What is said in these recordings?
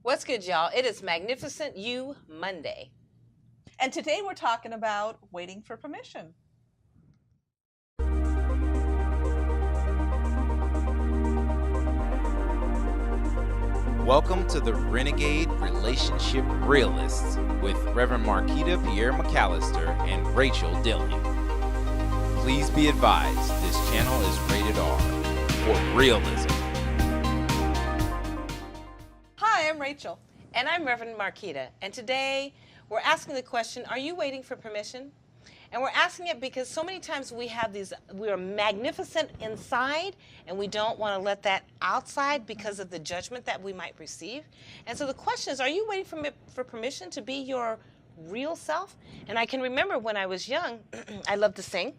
What's good, y'all? It is Magnificent You Monday. And today we're talking about waiting for permission. Welcome to the Renegade Relationship Realists with Rev and Rachael Pierre McAllister and Rachel Dillon. Please be advised, this channel is rated R for realism. Hi, I'm Rachel. And I'm Rev and Rachael. And today we're asking the question, are you waiting for permission? And we're asking it because so many times we are magnificent inside and we don't want to let that outside because of the judgment that we might receive. And so the question is, are you waiting for permission to be your real self? And I can remember when I was young, I loved to sing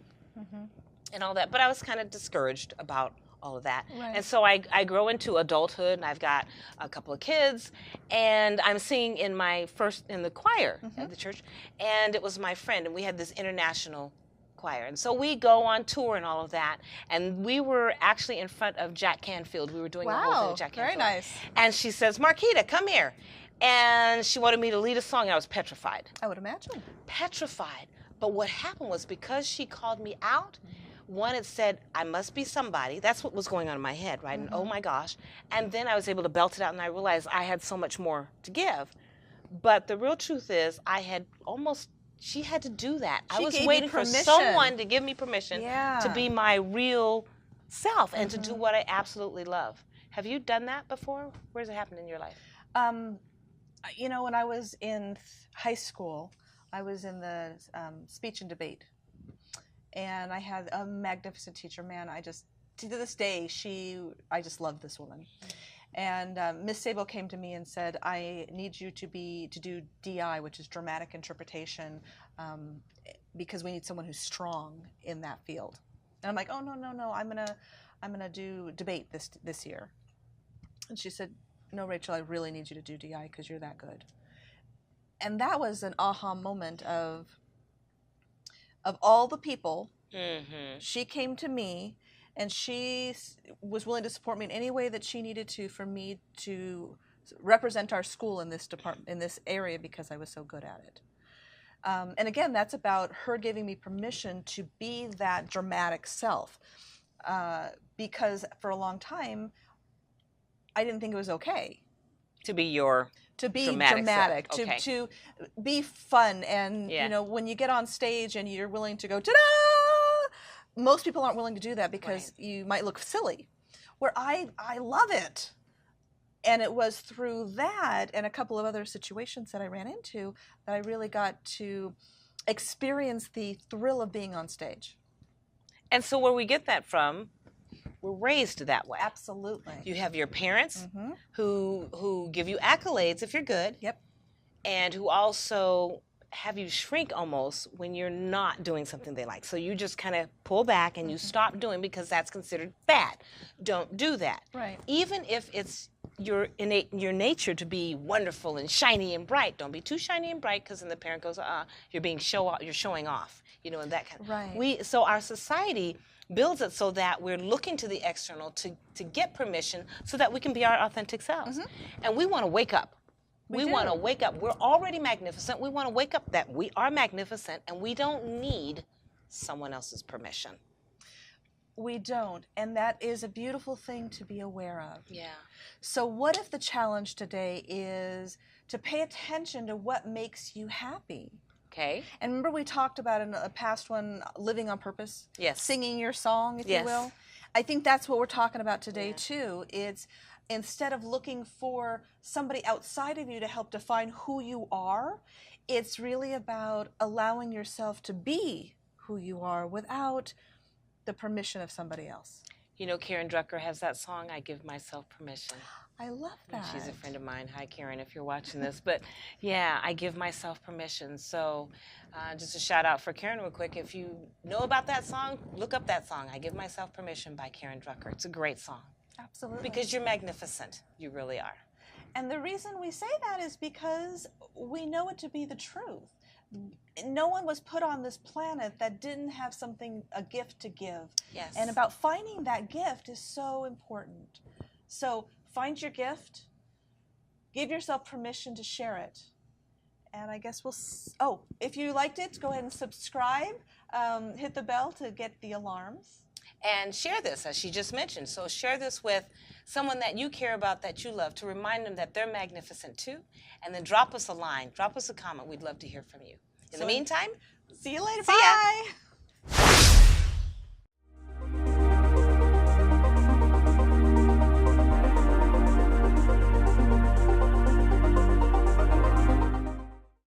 and all that, but I was kind of discouraged about all of that. Right. And so I grow into adulthood, and I've got a couple of kids, and I'm singing in the choir at the church, and it was my friend, and we had this international choir. And so we go on tour and all of that, and we were actually in front of Jack Canfield. We were doing the whole thing with Jack Canfield. Very nice. And she says, Marquita, come here. And she wanted me to lead a song, and I was petrified. I would imagine. Petrified. But what happened was, because she called me out, one, it said, I must be somebody. That's what was going on in my head, right? And oh my gosh. And then I was able to belt it out, and I realized I had so much more to give. But the real truth is, she had to do that. I was waiting for someone to give me permission to be my real self and to do what I absolutely love. Have you done that before? Where does it happen in your life? You know, when I was in high school, I was in the speech and debate. And I had a magnificent teacher, man. To this day, I just love this woman. And Miss Sabo came to me and said, I need you to do DI, which is dramatic interpretation, because we need someone who's strong in that field. And I'm like, oh, no, I'm gonna do debate this year. And she said, no, Rachel, I really need you to do DI because you're that good. And that was an aha moment of all the people. She came to me, and she was willing to support me in any way that she needed to for me to represent our school in this department, in this area, because I was so good at it. And again, that's about her giving me permission to be that dramatic self, because for a long time, I didn't think it was okay To be dramatic, okay. to be fun, and you know, when you get on stage and you're willing to go ta-da, most people aren't willing to do that because you might look silly. Where I love it, and it was through that and a couple of other situations that I ran into that I really got to experience the thrill of being on stage. And so where we get that from, we're raised that way. Absolutely. You have your parents who give you accolades if you're good. Yep. And who also have you shrink almost when you're not doing something they like. So you just kind of pull back and you stop doing because that's considered bad. Don't do that. Right. Even if it's your nature to be wonderful and shiny and bright, don't be too shiny and bright, because then the parent goes, you're showing off, you know, and that kind of. Right. So our society builds it so that we're looking to the external to get permission so that we can be our authentic selves. And we want to wake up. We want to wake up. We're already magnificent. We want to wake up that we are magnificent, and we don't need someone else's permission. We don't, and that is a beautiful thing to be aware of. Yeah. So what if the challenge today is to pay attention to what makes you happy? Okay. And remember we talked about in a past one, living on purpose? Yes. Singing your song, if you will. I think that's what we're talking about today too. It's instead of looking for somebody outside of you to help define who you are, it's really about allowing yourself to be who you are without the permission of somebody else. You know, Karen Drucker has that song, I Give Myself Permission. I love that. She's a friend of mine. Hi, Karen, if you're watching this. But yeah, I give myself permission. So just a shout out for Karen real quick. If you know about that song, look up that song, I Give Myself Permission by Karen Drucker. It's a great song. Absolutely. Because you're magnificent. You really are. And the reason we say that is because we know it to be the truth. No one was put on this planet that didn't have a gift to give. Yes. And about finding that gift is so important. So find your gift, give yourself permission to share it. And I guess if you liked it, go ahead and subscribe. Hit the bell to get the alarms. And share this, as she just mentioned. So share this with someone that you care about, that you love, to remind them that they're magnificent too. And then drop us a line, drop us a comment. We'd love to hear from you. In the meantime, see you later. See ya. Bye.